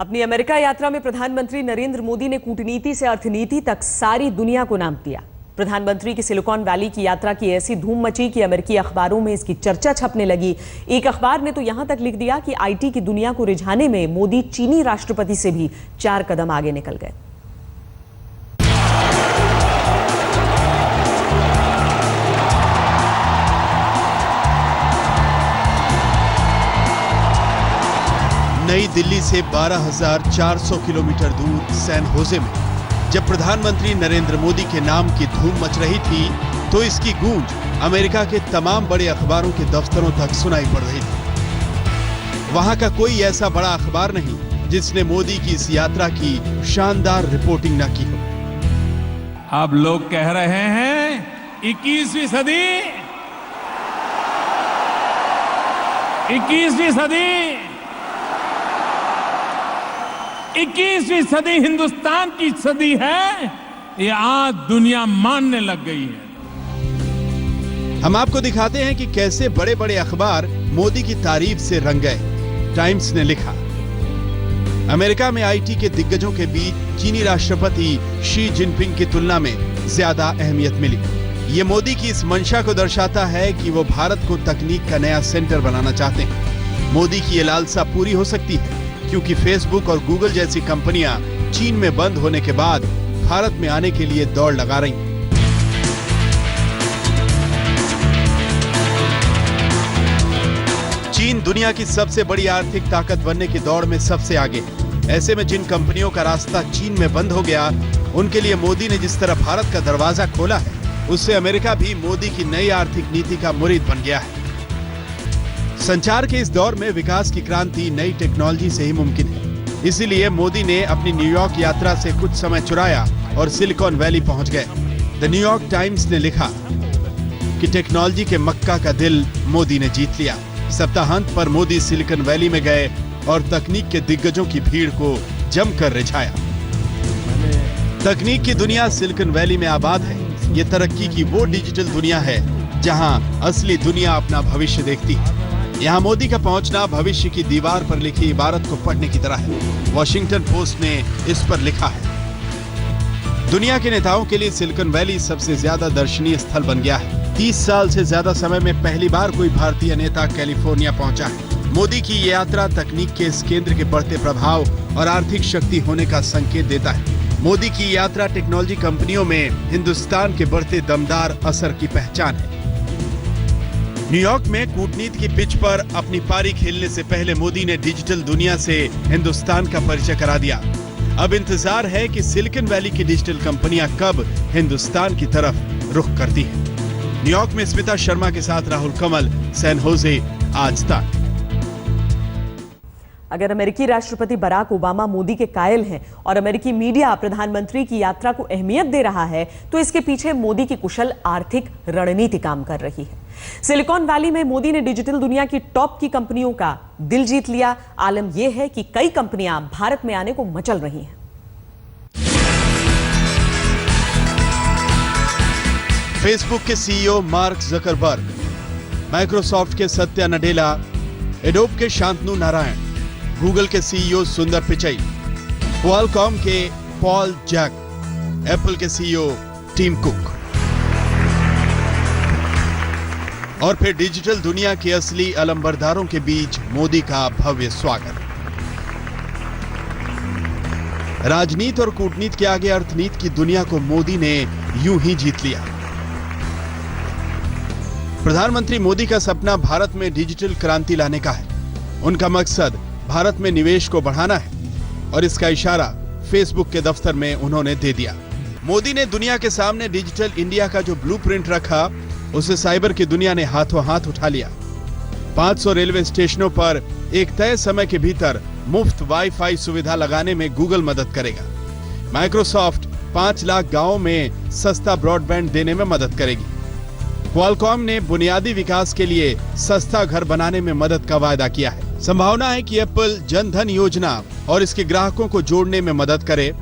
अपनी अमेरिका यात्रा में प्रधानमंत्री नरेंद्र मोदी ने कूटनीति से अर्थनीति तक सारी दुनिया को नाम दिया। प्रधानमंत्री की सिलिकॉन वैली की यात्रा की ऐसी धूम मची कि अमेरिकी अखबारों में इसकी चर्चा छपने लगी। एक अखबार ने तो यहां तक लिख दिया कि आईटी की दुनिया को रिझाने में मोदी चीनी राष्ट्रपति से भी 4 कदम आगे निकल गए। नई दिल्ली से 12,400 किलोमीटर दूर सैन होजे में जब प्रधानमंत्री नरेंद्र मोदी के नाम की धूम मच रही थी तो इसकी गूंज अमेरिका के तमाम बड़े अखबारों के दफ्तरों तक सुनाई पड़ रही थी। वहां का कोई ऐसा बड़ा अखबार नहीं जिसने मोदी की इस यात्रा की शानदार रिपोर्टिंग न की हो। अब लोग कह रहे हैं 21वीं सदी 21वीं सदी हिंदुस्तान की सदी है, ये आज दुनिया मानने लग गई है। हम आपको दिखाते हैं कि कैसे बड़े बड़े अखबार मोदी की तारीफ से रंग गए। टाइम्स ने लिखा, अमेरिका में आईटी के दिग्गजों के बीच चीनी राष्ट्रपति शी जिनपिंग की तुलना में ज्यादा अहमियत मिली। ये मोदी की इस मंशा को दर्शाता है कि वो भारत को तकनीक का नया सेंटर बनाना चाहते हैं। मोदी की ये लालसा पूरी हो सकती है क्योंकि फेसबुक और गूगल जैसी कंपनियां चीन में बंद होने के बाद भारत में आने के लिए दौड़ लगा रही हैं। चीन दुनिया की सबसे बड़ी आर्थिक ताकत बनने की दौड़ में सबसे आगे है। ऐसे में जिन कंपनियों का रास्ता चीन में बंद हो गया, उनके लिए मोदी ने जिस तरह भारत का दरवाजा खोला है, उससे अमेरिका भी मोदी की नई आर्थिक नीति का मुरीद बन गया है। संचार के इस दौर में विकास की क्रांति नई टेक्नोलॉजी से ही मुमकिन है। इसीलिए मोदी ने अपनी न्यूयॉर्क यात्रा से कुछ समय चुराया और सिलिकॉन वैली पहुंच गए। द न्यूयॉर्क टाइम्स ने लिखा कि टेक्नोलॉजी के मक्का का दिल मोदी ने जीत लिया। सप्ताहांत पर मोदी सिलिकॉन वैली में गए और तकनीक के दिग्गजों की भीड़ को जमकर रिझाया। तकनीक की दुनिया सिलिकॉन वैली में आबाद है। ये तरक्की की वो डिजिटल दुनिया है जहां असली दुनिया अपना भविष्य देखती है। यहाँ मोदी का पहुंचना भविष्य की दीवार पर लिखी इबारत को पढ़ने की तरह है। वॉशिंगटन पोस्ट ने इस पर लिखा है, दुनिया के नेताओं के लिए सिलिकॉन वैली सबसे ज्यादा दर्शनीय स्थल बन गया है। 30 साल से ज्यादा समय में पहली बार कोई भारतीय नेता कैलिफोर्निया पहुंचा है। मोदी की ये यात्रा तकनीक के इस केंद्र के बढ़ते प्रभाव और आर्थिक शक्ति होने का संकेत देता है। मोदी की यात्रा टेक्नोलॉजी कंपनियों में हिंदुस्तान के बढ़ते दमदार असर की पहचान है। न्यूयॉर्क में कूटनीति की पिच पर अपनी पारी खेलने से पहले मोदी ने डिजिटल दुनिया से हिंदुस्तान का परिचय करा दिया। अब इंतजार है कि सिलिकॉन वैली की डिजिटल कंपनियां कब हिंदुस्तान की तरफ रुख करती हैं। न्यूयॉर्क में स्मिता शर्मा के साथ राहुल कमल, सैन होजे, आज तक। अगर अमेरिकी राष्ट्रपति बराक ओबामा मोदी के कायल हैं और अमेरिकी मीडिया प्रधानमंत्री की यात्रा को अहमियत दे रहा है, तो इसके पीछे मोदी की कुशल आर्थिक रणनीति काम कर रही है। सिलिकॉन वैली में मोदी ने डिजिटल दुनिया की टॉप की कंपनियों का दिल जीत लिया। आलम यह है कि कई कंपनियां भारत में आने को मचल रही हैं। फेसबुक के सीईओ मार्क जकरबर्ग, माइक्रोसॉफ्ट के सत्या नडेला, एडोब के शांतनु नारायण, गूगल के सीईओ सुंदर पिचई, क्वालकॉम के पॉल जैक, एप्पल के सीईओ टिम कुक और फिर डिजिटल दुनिया के असली अलंबरदारों के बीच मोदी का भव्य स्वागत। राजनीति और कूटनीति के आगे अर्थनीति की दुनिया को मोदी ने यूं ही जीत लिया। प्रधानमंत्री मोदी का सपना भारत में डिजिटल क्रांति लाने का है। उनका मकसद भारत में निवेश को बढ़ाना है और इसका इशारा फेसबुक के दफ्तर में उन्होंने दे दिया। मोदी ने दुनिया के सामने डिजिटल इंडिया का जो ब्लूप्रिंट रखा, उसे साइबर की दुनिया ने हाथों हाथ उठा लिया। 500 रेलवे स्टेशनों पर एक तय समय के भीतर मुफ्त वाईफाई सुविधा लगाने में गूगल मदद करेगा। माइक्रोसॉफ्ट 5 लाख गांवों में सस्ता ब्रॉडबैंड देने में मदद करेगी। क्वालकॉम ने बुनियादी विकास के लिए सस्ता घर बनाने में मदद का वायदा किया है। संभावना है कि एप्पल जन धन योजना और इसके ग्राहकों को जोड़ने में मदद करे।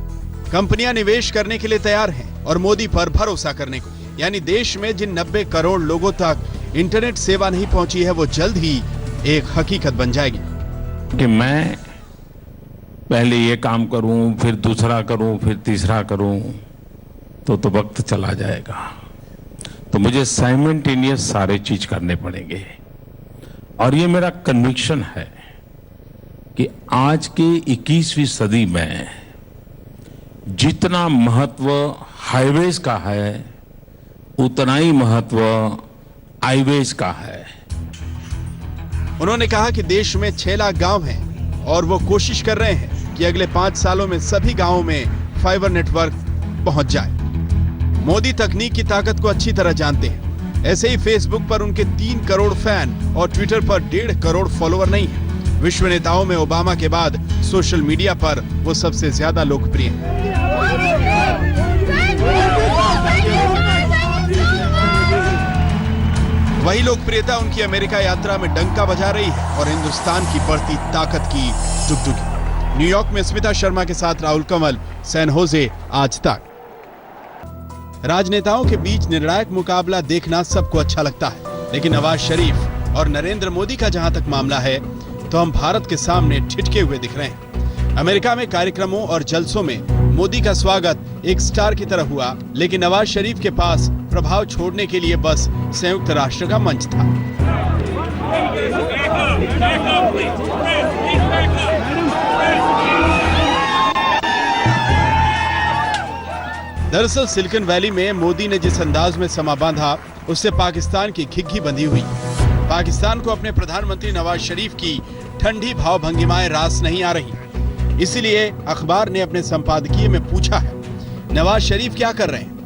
कंपनियां निवेश करने के लिए तैयार हैं और मोदी पर भरोसा करने को। यानी देश में जिन 90 करोड़ लोगों तक इंटरनेट सेवा नहीं पहुंची है, वो जल्द ही एक हकीकत बन जाएगी। कि मैं पहले ये काम करूं, फिर दूसरा करूं, फिर तीसरा करूं, तो वक्त चला जाएगा। तो मुझे साइमल्टेनियस सारे चीज करने पड़ेंगे। और ये मेरा कन्विक्शन है कि आज के 21वीं सदी में जितना महत्व हाईवेज का है, उतना ही महत्व हाईवेज का है। उन्होंने कहा कि देश में 6 लाख गांव हैं और वो कोशिश कर रहे हैं कि अगले 5 सालों में सभी गांवों में फाइबर नेटवर्क पहुंच जाए। मोदी तकनीक की ताकत को अच्छी तरह जानते हैं। ऐसे ही फेसबुक पर उनके 3 करोड़ फैन और ट्विटर पर 1.5 करोड़ फॉलोअर नहीं है। विश्व नेताओं में ओबामा के बाद सोशल मीडिया पर वो सबसे ज्यादा लोकप्रिय हैं। वही लोकप्रियता उनकी अमेरिका यात्रा में डंका बजा रही है और हिंदुस्तान की बढ़ती ताकत की दुगदुगी। न्यूयॉर्क में स्मिता शर्मा के साथ राहुल कंवल, सैन होजे, आज तक। राजनेताओं के बीच निर्णायक मुकाबला देखना सबको अच्छा लगता है, लेकिन नवाज शरीफ और नरेंद्र मोदी का जहां तक मामला है तो हम भारत के सामने ठिठके हुए दिख रहे हैं। अमेरिका में कार्यक्रमों और जलसों में मोदी का स्वागत एक स्टार की तरह हुआ, लेकिन नवाज शरीफ के पास प्रभाव छोड़ने के लिए बस संयुक्त राष्ट्र का मंच था। दरअसल सिलिकॉन वैली में मोदी ने जिस अंदाज में समा बांधा, उससे पाकिस्तान की घिघी बंधी हुई। पाकिस्तान को अपने प्रधानमंत्री नवाज शरीफ की ठंडी भावभंगिमाएं रास नहीं आ रही। इसीलिए अखबार ने अपने संपादकीय में पूछा है, नवाज शरीफ क्या कर रहे हैं?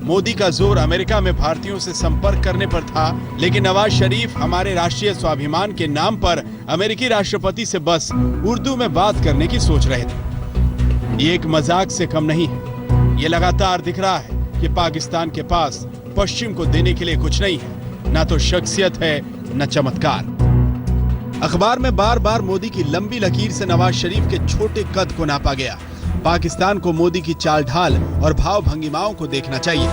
मोदी का जोर अमेरिका में भारतीयों से संपर्क करने पर था, लेकिन नवाज शरीफ हमारे राष्ट्रीय स्वाभिमान के नाम पर अमेरिकी राष्ट्रपति से बस उर्दू में बात करने की सोच रहे थे। ये एक मजाक से कम नहीं है। ये लगातार दिख रहा है कि पाकिस्तान के पास पश्चिम को देने के लिए कुछ नहीं है, ना तो शख्सियत है न चमत्कार। अखबार में बार बार मोदी की लंबी लकीर से नवाज शरीफ के छोटे कद को नापा गया। पाकिस्तान को मोदी की चाल ढाल और भाव भंगिमाओं को देखना चाहिए।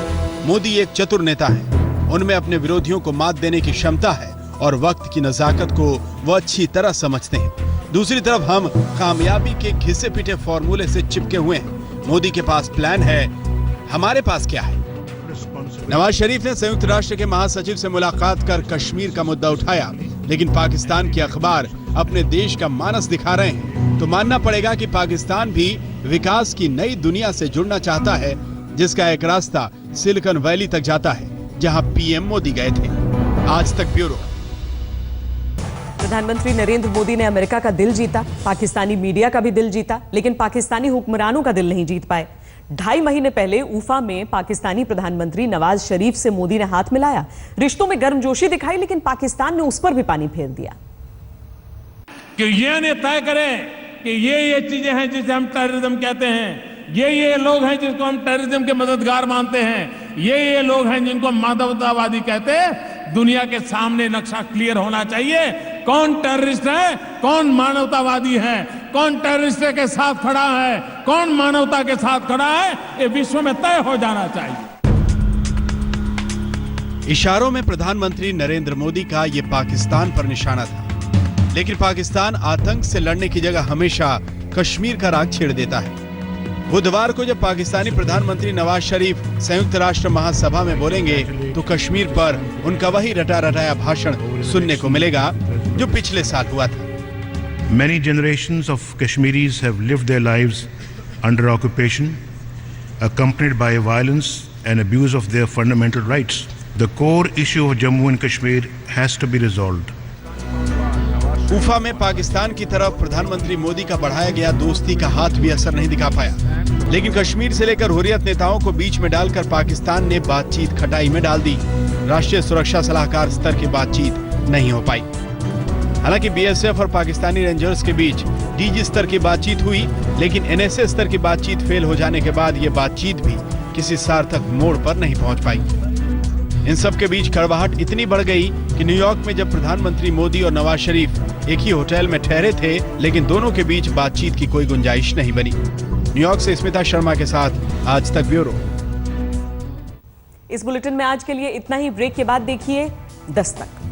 मोदी एक चतुर नेता है, उनमें अपने विरोधियों को मात देने की क्षमता है और वक्त की नजाकत को वो अच्छी तरह समझते हैं। दूसरी तरफ हम कामयाबी के घिसे पिटे फॉर्मूले से चिपके हुए हैं। मोदी के पास प्लान है, हमारे पास क्या है? नवाज शरीफ ने संयुक्त राष्ट्र के महासचिव से मुलाकात कर कश्मीर का मुद्दा उठाया, लेकिन पाकिस्तान के अखबार अपने देश का मानस दिखा रहे हैं, तो मानना पड़ेगा कि पाकिस्तान भी विकास की नई दुनिया से जुड़ना चाहता है, जिसका एक रास्ता सिलिकॉन वैली तक जाता है, जहां पीएम मोदी गए थे। आज तक ब्यूरो। प्रधानमंत्री नरेंद्र मोदी ने अमेरिका का दिल जीता, पाकिस्तानी मीडिया का भी दिल जीता, लेकिन पाकिस्तानी हुक्मरानों का दिल नहीं जीत पाए। 2.5 महीने पहले उफा में पाकिस्तानी प्रधानमंत्री नवाज शरीफ से मोदी ने हाथ मिलाया, रिश्तों में गर्मजोशी दिखाई, लेकिन पाकिस्तान ने उस पर भी पानी फेर दिया। कि ये ने तय करे कि ये चीजें हैं जिसे हम टेररिज्म कहते हैं, ये लोग हैं जिनको हम टेररिज्म के मददगार मानते हैं, ये लोग हैं जिनको मानवतावादी कहते हैं। दुनिया के सामने नक्शा क्लियर होना चाहिए, कौन टेररिस्ट है, कौन मानवतावादी है, कौन टेररिस्ट के साथ खड़ा है, कौन मानवता के साथ खड़ा है, ये विश्व में तय हो जाना चाहिए। इशारों में प्रधानमंत्री नरेंद्र मोदी का ये पाकिस्तान पर निशाना था, लेकिन पाकिस्तान आतंक से लड़ने की जगह हमेशा कश्मीर का राग छेड़ देता है। बुधवार को जब पाकिस्तानी प्रधानमंत्री नवाज शरीफ संयुक्त राष्ट्र महासभा में बोलेंगे, तो कश्मीर पर उनका वही रटा रटाया भाषण सुनने को मिलेगा जो पिछले साल हुआ था। Many generations of Kashmiris have lived their lives under occupation, accompanied by violence and abuse of their fundamental rights. The core issue of Jammu and Kashmir has to be resolved. उफा में पाकिस्तान की तरफ प्रधानमंत्री मोदी का बढ़ाया गया दोस्ती का हाथ भी असर नहीं दिखा पाया, लेकिन कश्मीर से लेकर हुर्रियत नेताओं को बीच में डालकर पाकिस्तान ने बातचीत खटाई में डाल दी। राष्ट्रीय सुरक्षा सलाहकार स्तर की बातचीत नहीं हो पाई। हालांकि बीएसएफ और पाकिस्तानी रेंजर्स के बीच डीजी स्तर की बातचीत हुई, लेकिन एनएसए स्तर की बातचीत फेल हो जाने के बाद ये बातचीत भी किसी सार्थक मोड़ पर नहीं पहुंच पाई। इन सब के बीच कड़वाहट इतनी बढ़ गई कि न्यूयॉर्क में जब प्रधानमंत्री मोदी और नवाज शरीफ एक ही होटल में ठहरे थे, लेकिन दोनों के बीच बातचीत की कोई गुंजाइश नहीं बनी। न्यूयॉर्क से स्मिता शर्मा के साथ आज तक ब्यूरो। इस बुलेटिन में आज के लिए इतना ही। ब्रेक के बाद देखिए दस्तक।